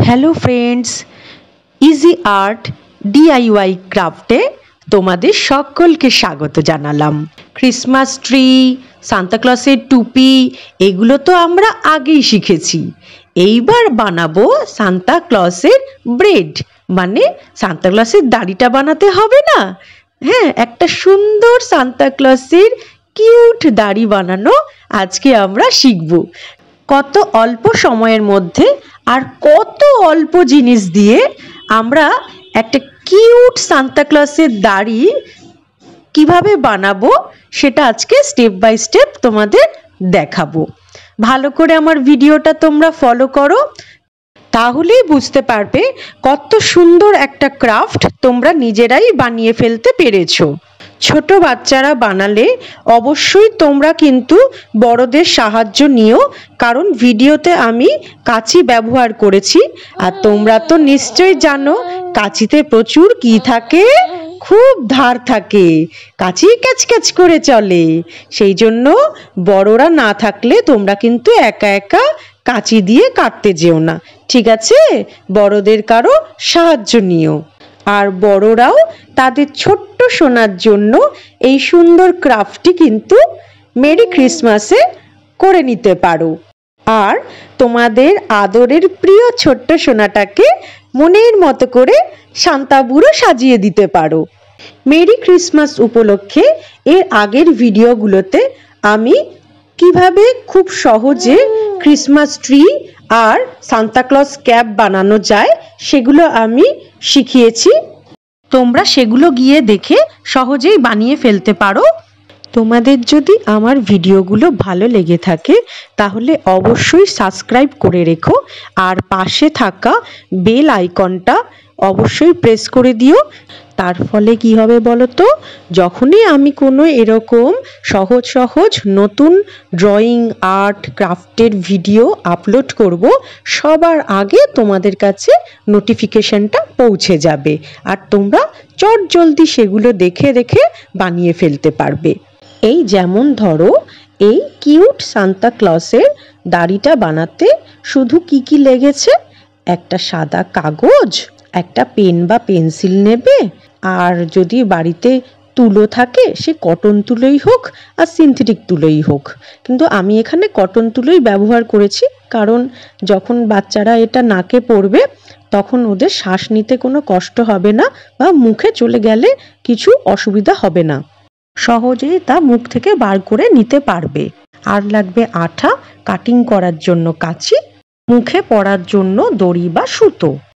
Hello friends, easy art DIY ক্রাফটে তোমাদের সকলকে স্বাগত জানালাম। ক্রিসমাস ট্রি, সান্তাক্লসের টুপি এগুলো তো আমরা আগেই শিখেছি। এইবার বানাবো সান্তাক্লসের ব্রেড, মানে সান্তাক্লসের দাড়িটা বানাতে হবে না? হ্যাঁ, একটা সুন্দর সান্তাক্লসের কিউট দাড়ি বানানো আজকে আমরা শিখব। কত অল্প সময়ের মধ্যে আর কত অল্প জিনিস দিয়ে আমরা একটা কিউট সান্তাক্লসের দাড়ি কিভাবে বানাবো সেটা আজকে স্টেপ বাই স্টেপ তোমাদের দেখাবো। ভালো করে আমার ভিডিওটা তোমরা ফলো করো, তাহলেই বুঝতে পারবে কত সুন্দর একটা ক্রাফট তোমরা নিজেরাই বানিয়ে ফেলতে পেরেছো। ছোট বাচ্চারা বানালে অবশ্যই তোমরা কিন্তু বড়দের সাহায্য নিও, কারণ ভিডিওতে আমি কাঁচি ব্যবহার করেছি। আর তোমরা তো নিশ্চয়ই জানো কাঁচিতে প্রচুর কি থাকে, খুব ধার থাকে, কাঁচি ক্যাচ ক্যাচ করে চলে। সেই জন্য বড়রা না থাকলে তোমরা কিন্তু একা একা কাঁচি দিয়ে কাটতে যেও না, ঠিক আছে? বড়দের কারো সাহায্য নিও। আর বড়রাও তাদের ছোট্ট সোনার জন্য এই সুন্দর ক্রাফটটি কিন্তু মেরি ক্রিসমাসে করে নিতে পারো। আর তোমাদের আদরের প্রিয় ছোট্ট সোনাটাকে মনের মতো করে সান্তা বুড়ো সাজিয়ে দিতে পারো। মেরি ক্রিসমাস উপলক্ষে এর আগের ভিডিওগুলোতে আমি কিভাবে খুব সহজে ক্রিসমাস ট্রি আর সান্তাক্লজ ক্যাপ বানানো যায় সেগুলো আমি শিখিয়েছি। তোমরা সেগুলো গিয়ে দেখে সহজেই বানিয়ে ফেলতে পারো। তোমাদের যদি আমার ভিডিওগুলো ভালো লেগে থাকে তাহলে অবশ্যই সাবস্ক্রাইব করে রেখো, আর পাশে থাকা বেল আইকনটা অবশ্যই প্রেস করে দিও। তার ফলে কি হবে বলো তো, যখনই আমি কোনো এরকম সহজ সহজ নতুন ড্রয়িং, আর্ট, ক্রাফটের ভিডিও আপলোড করব, সবার আগে তোমাদের কাছে নোটিফিকেশনটা পৌঁছে যাবে আর তোমরা চটজলদি সেগুলো দেখে দেখে বানিয়ে ফেলতে পারবে। এই যেমন ধরো, এই কিউট সান্তাক্লজের দাড়িটা বানাতে শুধু কি কি লেগেছে? একটা সাদা কাগজ, একটা পেন বা পেন্সিল নেবে, আর যদি বাড়িতে তুলো থাকে সে কটন তুলোই হোক আর সিনথেটিক তুলোই হোক, কিন্তু আমি এখানে কটন তুলোই ব্যবহার করেছি, কারণ যখন বাচ্চারা এটা নাকে পড়বে তখন ওদের শ্বাস নিতে কোনো কষ্ট হবে না বা মুখে চলে গেলে কিছু অসুবিধা হবে না, সহজেই তা মুখ থেকে বার করে নিতে পারবে। আর লাগবে আঠা, কাটিং করার জন্য কাঁচি, মুখে পরার জন্য দড়ি বা সুতো।